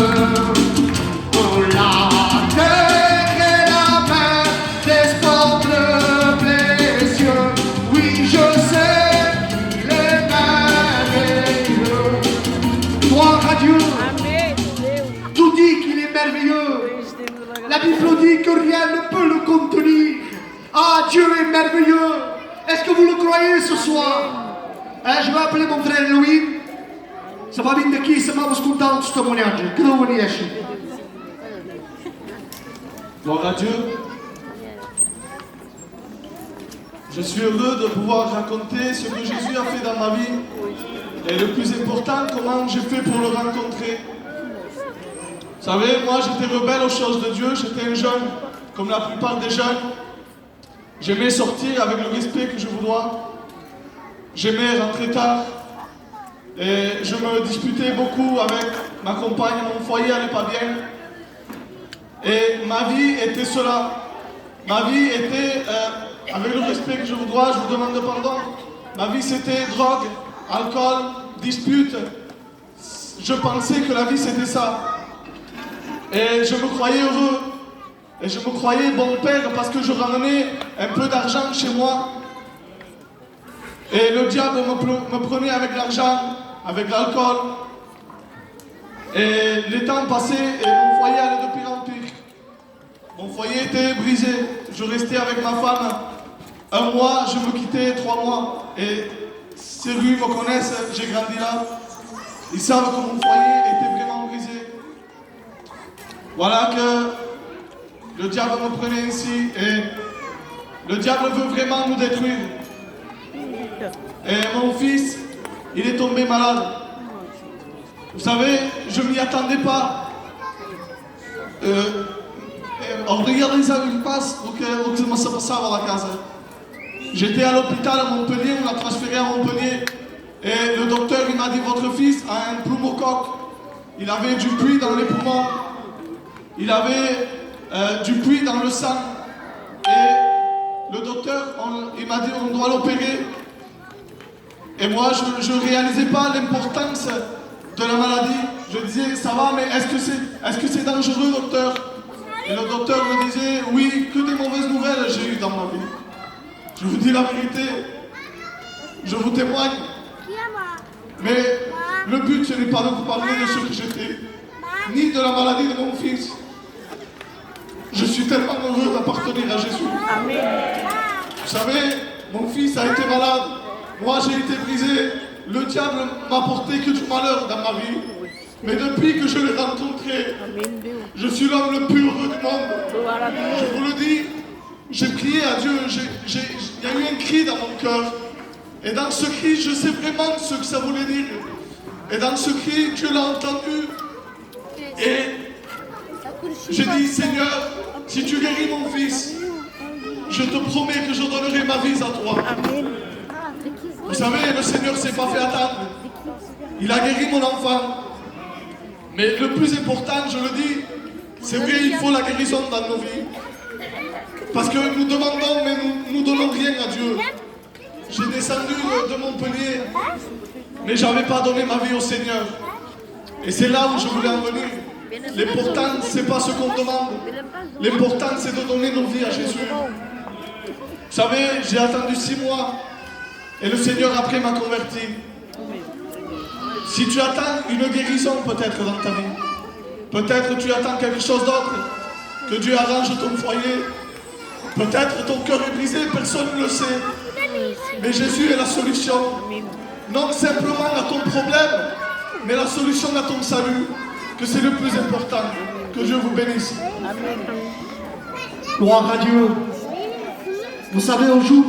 Oh, la terre et la mer, des sports précieux. Oui, je sais qu'il est merveilleux. Gloire à Dieu. Tout dit qu'il est merveilleux. La Bible dit que rien ne peut le contenir. Ah, Dieu est merveilleux. Est-ce que vous le croyez ce soir? Je vais appeler mon frère Louis. Să vă vin de aici să mă ascultăm testimoniaje. Cât o veni așa? Gloire à Dieu. Je suis heureux de pouvoir raconter ce que Jésus a fait dans ma vie. Et le plus important, comment j'ai fait pour le rencontrer. Vous savez, moi j'étais rebelle aux choses de Dieu, j'étais un jeune, comme la plupart des jeunes. J'aimais sortir avec le respect que je vous dois. J'aimais rentrer tard. Et je me disputais beaucoup avec ma compagne, mon foyer n'allait pas bien. Et ma vie était cela. Ma vie était, avec le respect que je vous dois, je vous demande pardon. Ma vie c'était drogue, alcool, dispute. Je pensais que la vie c'était ça. Et je me croyais heureux. Et je me croyais bon père parce que je ramenais un peu d'argent chez moi. Et le diable me prenait avec l'argent, avec l'alcool. Et les temps passaient et mon foyer allait de pire en pire. Mon foyer était brisé. Je restais avec ma femme 1 mois, je me quittais 3 mois. Et ces rues me connaissent, j'ai grandi là. Ils savent que mon foyer était vraiment brisé. Voilà que le diable me prenait ainsi et le diable veut vraiment nous détruire. Et mon fils, il est tombé malade. Vous savez, je ne m'y attendais pas. Organiza une passe o que se passava la casa. J'étais à l'hôpital à Montpellier, on l'a transféré à Montpellier. Et le docteur, il m'a dit, votre fils a un pneumocoque. Il avait du puits dans les poumons. Il avait du puits dans le sang. Et le docteur, il m'a dit, on doit l'opérer. Et moi, je ne réalisais pas l'importance de la maladie. Je disais, ça va, mais est-ce que c'est dangereux, docteur? Et le docteur me disait, oui, que des mauvaises nouvelles j'ai eues dans ma vie. Je vous dis la vérité. Je vous témoigne. Mais le but, ce n'est pas de vous parler de ce que j'étais, ni de la maladie de mon fils. Je suis tellement heureux d'appartenir à Jésus. Vous savez, mon fils a été malade. Moi, j'ai été brisé. Le diable m'a porté que du malheur dans ma vie. Mais depuis que je l'ai rencontré, je suis l'homme le plus heureux du monde. Je vous le dis, j'ai prié à Dieu. Il y a eu un cri dans mon cœur. Et dans ce cri, je sais vraiment ce que ça voulait dire. Et dans ce cri, Dieu l'a entendu. Et j'ai dit, Seigneur, si tu guéris mon fils, je te promets que je donnerai ma vie à toi. Vous savez, le Seigneur ne s'est pas fait attendre. Il a guéri mon enfant. Mais le plus important, je le dis, c'est vrai, il faut la guérison dans nos vies. Parce que nous demandons, mais nous ne donnons rien à Dieu. J'ai descendu de Montpellier, mais je n'avais pas donné ma vie au Seigneur. Et c'est là où je voulais en venir. L'important, ce n'est pas ce qu'on demande. L'important, c'est de donner nos vies à Jésus. Vous savez, j'ai attendu 6 mois. Et le Seigneur après m'a converti. Si tu attends une guérison peut-être dans ta vie, peut-être tu attends quelque chose d'autre, que Dieu arrange ton foyer, peut-être ton cœur est brisé, personne ne le sait. Mais Jésus est la solution, non simplement à ton problème, mais la solution à ton salut, que c'est le plus important. Que Dieu vous bénisse. Gloire à Dieu. Vous savez, au jour